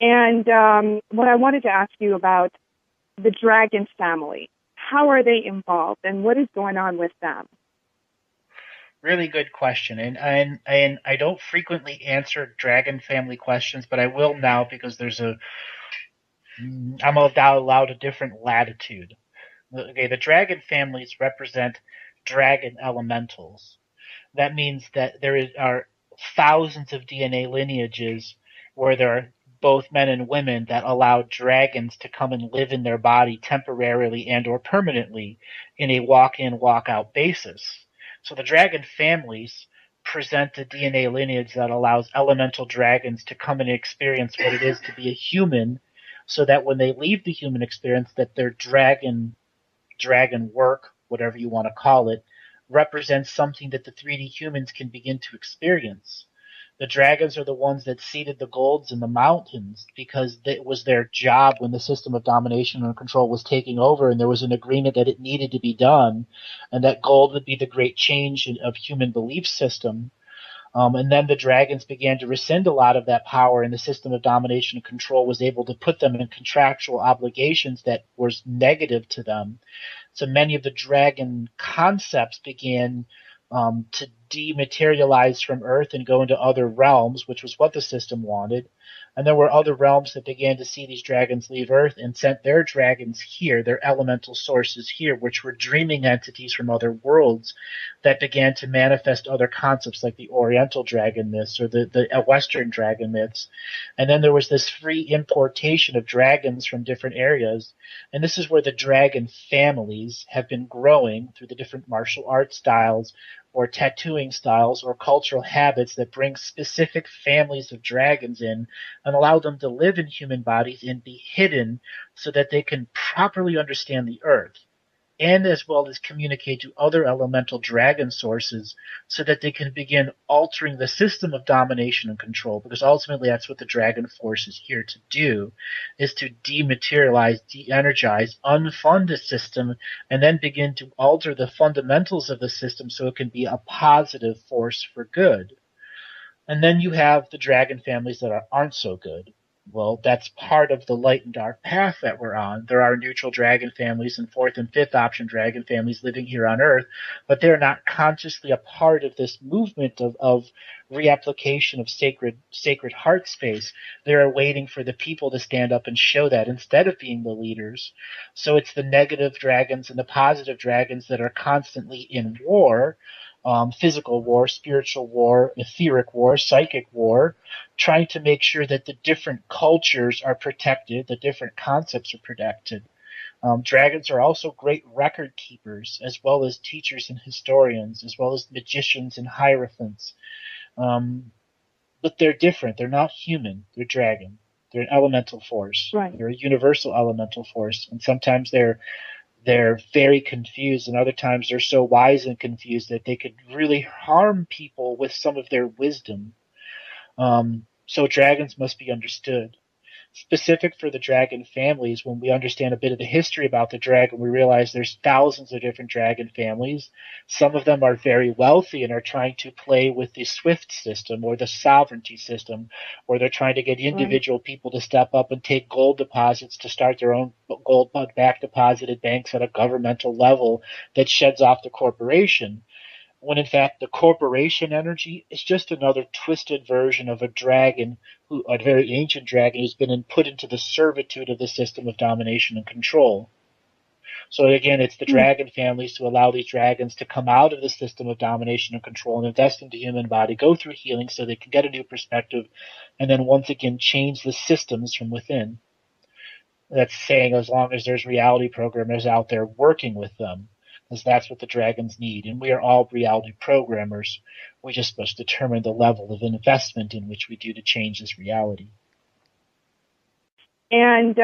And what I wanted to ask you about the dragon family. How are they involved, and what is going on with them? Really good question, and I don't frequently answer dragon family questions, but I will now because I'm allowed a different latitude. Okay, the dragon families represent dragon elementals. That means that are thousands of DNA lineages where there are both men and women that allow dragons to come and live in their body temporarily and or permanently in a walk-in, walk-out basis. So the dragon families present a DNA lineage that allows elemental dragons to come and experience what it is to be a human, so that when they leave the human experience, that their dragon work, whatever you want to call it, represents something that the 3D humans can begin to experience. The dragons are the ones that seeded the golds in the mountains because it was their job when the system of domination and control was taking over, and there was an agreement that it needed to be done, and that gold would be the great change of human belief system. And then the dragons began to rescind a lot of that power, and the system of domination and control was able to put them in contractual obligations that was negative to them. So many of the dragon concepts began to dematerialize from Earth and go into other realms, which was what the system wanted. And there were other realms that began to see these dragons leave Earth and sent their dragons here, their elemental sources here, which were dreaming entities from other worlds that began to manifest other concepts like the Oriental dragon myths or the Western dragon myths. And then there was this free importation of dragons from different areas. And this is where the dragon families have been growing through the different martial arts styles or tattooing styles or cultural habits that bring specific families of dragons in and allow them to live in human bodies and be hidden so that they can properly understand the earth and as well as communicate to other elemental dragon sources so that they can begin altering the system of domination and control, because ultimately that's what the dragon force is here to do, is to dematerialize, de-energize, unfund the system, and then begin to alter the fundamentals of the system so it can be a positive force for good. And then you have the dragon families that aren't so good. Well, that's part of the light and dark path that we're on. There are neutral dragon families and fourth and fifth option dragon families living here on Earth, but they're not consciously a part of this movement of reapplication of sacred heart space. They're waiting for the people to stand up and show that instead of being the leaders. So it's the negative dragons and the positive dragons that are constantly in war, physical war, spiritual war, etheric war, psychic war, trying to make sure that the different cultures are protected, the different concepts are protected. Dragons are also great record keepers, as well as teachers and historians, as well as magicians and hierophants. Um, but they're different. They're not human. They're dragon. They're an elemental force. Right. They're a universal elemental force, and sometimes they're very confused, and other times they're so wise and confused that they could really harm people with some of their wisdom. So dragons must be understood. Specific for the dragon families, when we understand a bit of the history about the dragon, we realize there's thousands of different dragon families. Some of them are very wealthy and are trying to play with the Swift system or the sovereignty system, or they're trying to get Right. individual people to step up and take gold deposits to start their own gold back deposited banks at a governmental level that sheds off the corporation, when in fact the corporation energy is just another twisted version of a dragon, a very ancient dragon who's been put into the servitude of the system of domination and control. So again, it's the Hmm. dragon families to allow these dragons to come out of the system of domination and control and invest into human body, go through healing so they can get a new perspective, and then once again change the systems from within. That's saying as long as there's reality programmers out there working with them, because that's what the dragons need. And we are all reality programmers. We just must determine the level of investment in which we do to change this reality. And